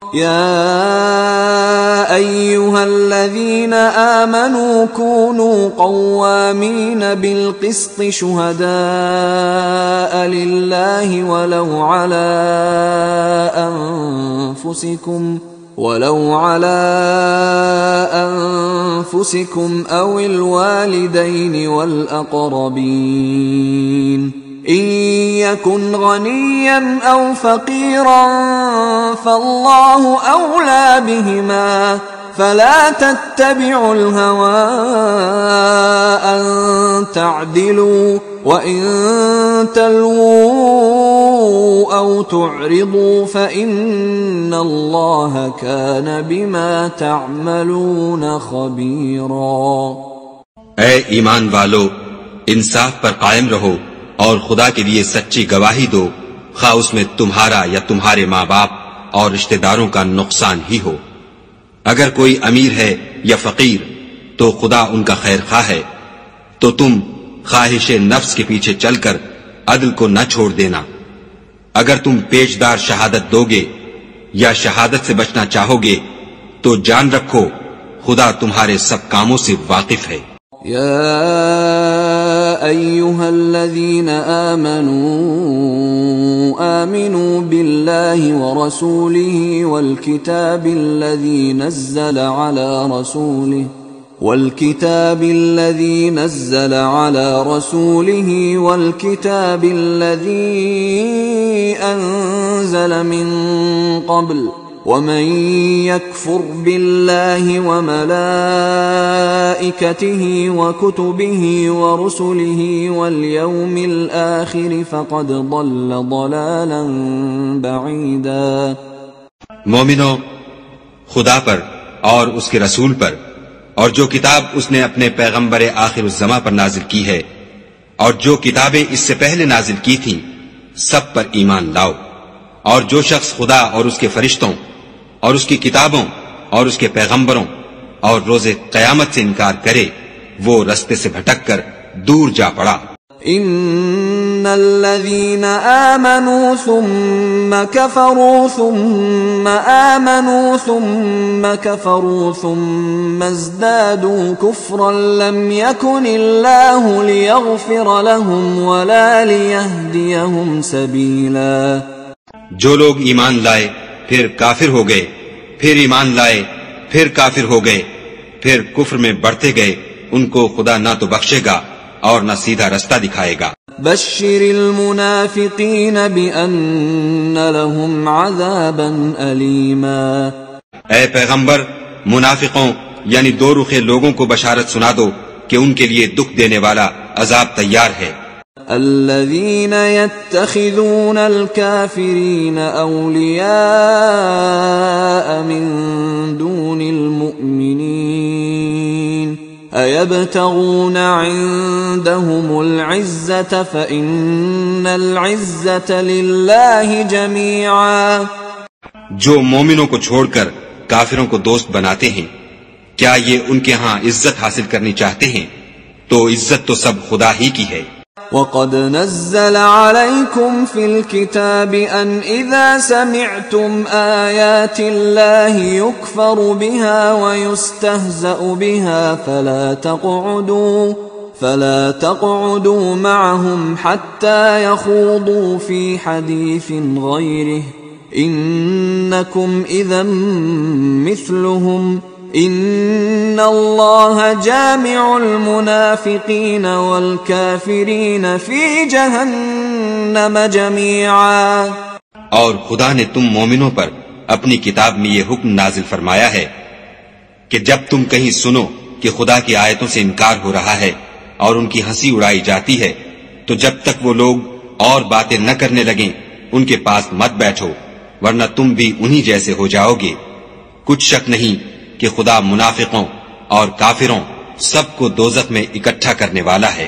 يا أيها الذين آمنوا كونوا قوامين بالقسط شهداء لله ولو على أنفسكم أو الوالدين والأقربين إن يكن غنيا أو فقيرا فالله أولى بهما فلا تتبعوا الهوى أن تعدلوا وإن تلووا أو تعرضوا فإن الله كان بما تعملون خبيرا۔ اے ایمان والو، انصاف پر قائم رہو اور خدا کے لیے سچی گواہی دو، خواہ اس میں تمہارا یا تمہارے ماں باپ اور رشتہ داروں کا نقصان ہی ہو۔ اگر کوئی امیر ہے یا فقیر تو خدا ان کا خیر خواہ ہے، تو تم خواہش نفس کے پیچھے چل کر عدل کو نہ چھوڑ دینا۔ اگر تم پیشدار شہادت دو گے یا شہادت سے بچنا چاہو گے تو جان رکھو خدا تمہارے سب کاموں سے واقف ہے۔ يا أيها الذين آمنوا بالله ورسوله والكتاب الذي نزل على رسوله والكتاب الذي أنزل من قبل ومن يكفر بالله وملائكته وكتبه ورسله واليوم الآخر فقد ضل ضلالا بعيدا۔ مومنو، خدا پر اور اس کے رسول پر اور جو کتاب اس نے اپنے پیغمبر آخر الزماں پر نازل کی ہے اور جو کتابیں اس سے پہلے نازل کی تھیں سب پر ایمان لاؤ، اور جو شخص خدا اور اس کے فرشتوں اور اس کی کتابوں اور اس کے پیغمبروں اور روز قیامت سے انکار کرے وہ رستے سے بھٹک کر دور جا پڑا۔ ان الذين آمنوا ثم كفروا ثم آمنوا ثم كفروا ثم ازدادوا كفرا لم يكن الله ليغفر لهم ولا ليهديهم سبيلا۔ جو لوگ ایمان لائے پھر کافر ہو گئے، پھر ایمان لائے پھر کافر ہو گئے، پھر کفر میں بڑھتے گئے، ان کو خدا نہ تو بخشے گا اور نہ سیدھا رستہ دکھائے گا۔ بشر المنافقین بأن لهم عذابا ألیما۔ اے پیغمبر، منافقوں یعنی دو رخے لوگوں کو بشارت سنا دو کہ ان کے لیے دکھ دینے والا عذاب تیار ہے۔ الذين يتخذون الكافرين أولياء من دون المؤمنين أيبتغون عندهم العزة فإن العزة لله جميعا۔ جو مومنوں کو چھوڑ کر کافروں کو دوست بناتے ہیں، کیا یہ ان کے ہاں عزت حاصل کرنی چاہتے ہیں؟ تو عزت تو سب خدا ہی کی ہے۔ وَقَدْ نَزَّلَ عَلَيْكُمْ فِي الْكِتَابِ أَنْ إِذَا سَمِعْتُمْ آيَاتِ اللَّهِ يُكْفَرُ بِهَا وَيُسْتَهْزَأُ بِهَا فَلَا تَقْعُدُوا مَعَهُمْ حَتَّى يَخُوضُوا فِي حَدِيثٍ غَيْرِهِ إِنَّكُمْ إِذًا مِثْلُهُمْ ان اللہ جامع المنافقین والکافرین فی جہنم جميعا۔ اور خدا نے تم مومنوں پر اپنی کتاب میں یہ حکم نازل فرمایا ہے کہ جب تم کہیں سنو کہ خدا کی آیتوں سے انکار ہو رہا ہے اور ان کی ہنسی اڑائی جاتی ہے تو جب تک وہ لوگ اور باتیں نہ کرنے لگیں ان کے پاس مت بیٹھو، ورنہ تم بھی انہی جیسے ہو جاؤ گے۔ کچھ شک نہیں کہ خدا منافقوں اور کافروں سب کو دوزخ میں اکٹھا کرنے والا ہے۔